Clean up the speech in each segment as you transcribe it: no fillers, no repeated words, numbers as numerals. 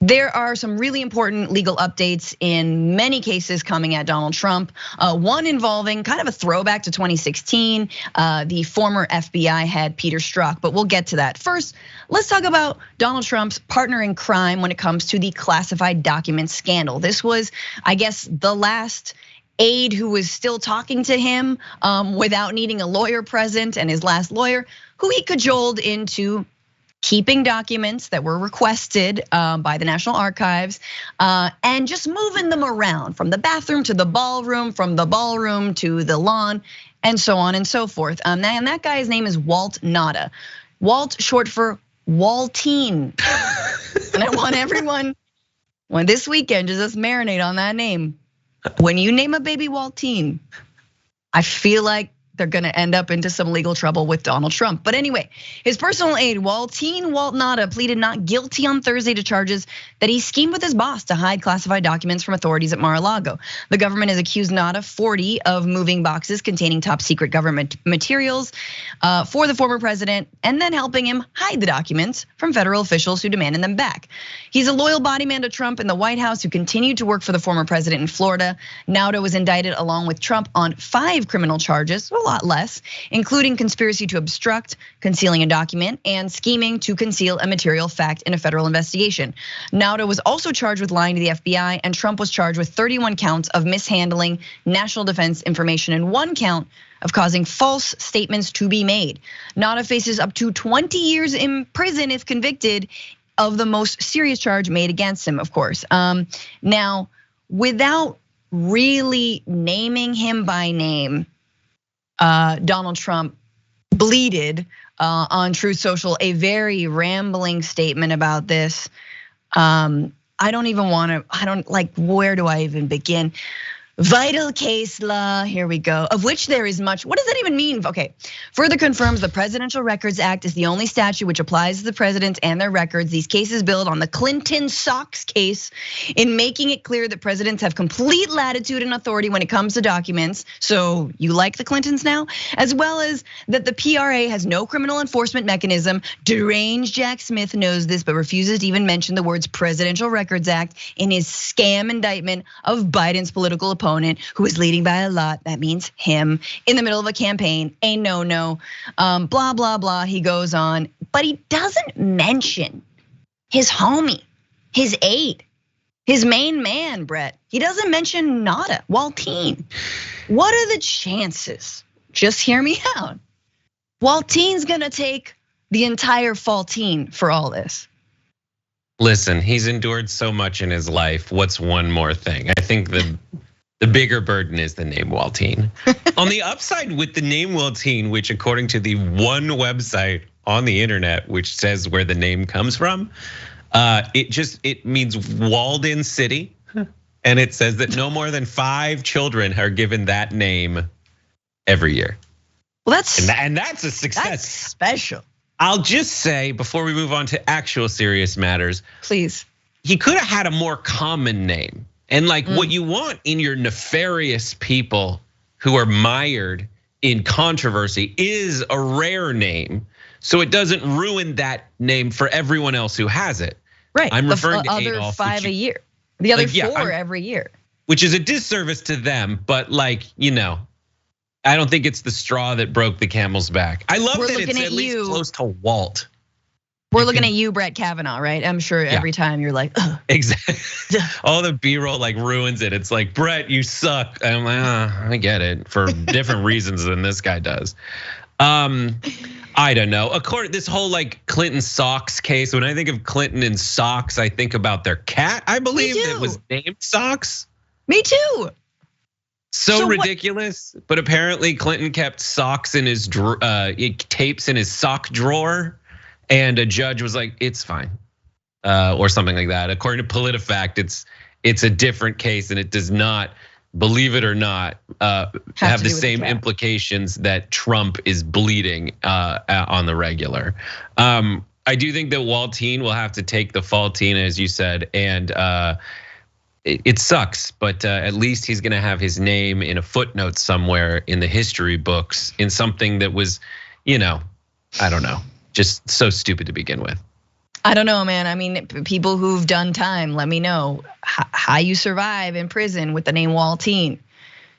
There are some really important legal updates in many cases coming at Donald Trump. One involving kind of a throwback to 2016, the former FBI head Peter Strzok, but we'll get to that. First, let's talk about Donald Trump's partner in crime when it comes to the classified documents scandal. This was, I guess, the last aide who was still talking to him without needing a lawyer present, and his last lawyer, who he cajoled into keeping documents that were requested by the National Archives and just moving them around from the bathroom to the ballroom, from the ballroom to the lawn, and so on and so forth. And that guy's name is Walt Nauta. Walt, short for Waltine. And I want everyone, this weekend, to just marinate on that name. When you name a baby Waltine, I feel like they're gonna end up into some legal trouble with Donald Trump. But anyway, his personal aide, Waltine Nauta, pleaded not guilty on Thursday to charges that he schemed with his boss to hide classified documents from authorities at Mar-a-Lago. The government has accused Nauta 40 of moving boxes containing top secret government materials for the former president, and then helping him hide the documents from federal officials who demanded them back. He's a loyal bodyman to Trump in the White House who continued to work for the former president in Florida. Nauta was indicted along with Trump on 5 criminal charges, a lot less, including conspiracy to obstruct, concealing a document, and scheming to conceal a material fact in a federal investigation. Nauta was also charged with lying to the FBI, and Trump was charged with 31 counts of mishandling national defense information and 1 count of causing false statements to be made. Nauta faces up to 20 years in prison if convicted of the most serious charge made against him, of course. Now, without really naming him by name, Donald Trump bleated on Truth Social a very rambling statement about this. I don't like, where do I even begin? Vital case law, here we go, of which there is much. What does that even mean? Okay, further confirms the Presidential Records Act is the only statute which applies to the presidents and their records. These cases build on the Clinton Sox case in making it clear that presidents have complete latitude and authority when it comes to documents. So you like the Clintons now? As well as that the PRA has no criminal enforcement mechanism. Deranged Jack Smith knows this, but refuses to even mention the words Presidential Records Act in his scam indictment of Biden's political opponent, who is leading by a lot. That means him in the middle of a campaign. A no. Blah, blah, blah. He goes on, but he doesn't mention his homie, his aide, his main man, Brett. He doesn't mention Nauta, Waltine. What are the chances? Just hear me out. Waltine's gonna take the entire faultine for all this. Listen, he's endured so much in his life. What's one more thing? I think the bigger burden is the name Waltine. On the upside with the name Waltine, which according to the one website on the internet, which says where the name comes from, it means walled in city. And it says that no more than 5 children are given that name every year. Well, that's a success. That's special. I'll just say before we move on to actual serious matters, please. He could have had a more common name. And like what you want in your nefarious people who are mired in controversy is a rare name, so it doesn't ruin that name for everyone else who has it. Right. I'm referring to other Adolf, 5 a year. The other 4 every year. Which is a disservice to them, but like, I don't think it's the straw that broke the camel's back. I love that it's at least close to Walt. We're looking at you, Brett Kavanaugh, right? I'm sure every time you're like, ugh. Exactly. All the B-roll like ruins it. It's like, Brett, you suck. I'm like, I get it for different reasons than this guy does. I don't know. This whole like Clinton Socks case. When I think of Clinton and Socks, I think about their cat. I believe that was named Socks. Me too. So ridiculous. But apparently Clinton kept socks in his tapes in his sock drawer. And a judge was like, it's fine, or something like that. According to PolitiFact, it's a different case, and it does not, believe it or not, have the same implications that Trump is bleeding on the regular. I do think that Waltine will have to take the faultine, as you said, and it sucks, but at least he's gonna have his name in a footnote somewhere in the history books in something that was, I don't know. Just so stupid to begin with. I don't know, man. I mean, people who've done time, let me know how you survive in prison with the name Waltine.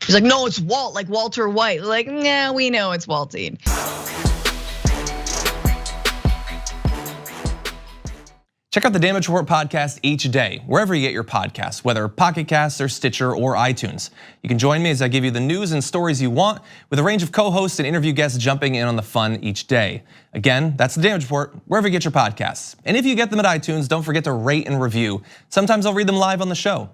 She's like, no, it's Walt, like Walter White. Like, nah, we know it's Waltine. Check out the Damage Report podcast each day, wherever you get your podcasts, whether Pocket Casts or Stitcher or iTunes. You can join me as I give you the news and stories you want, with a range of co-hosts and interview guests jumping in on the fun each day. Again, that's the Damage Report, wherever you get your podcasts. And if you get them at iTunes, don't forget to rate and review. Sometimes I'll read them live on the show.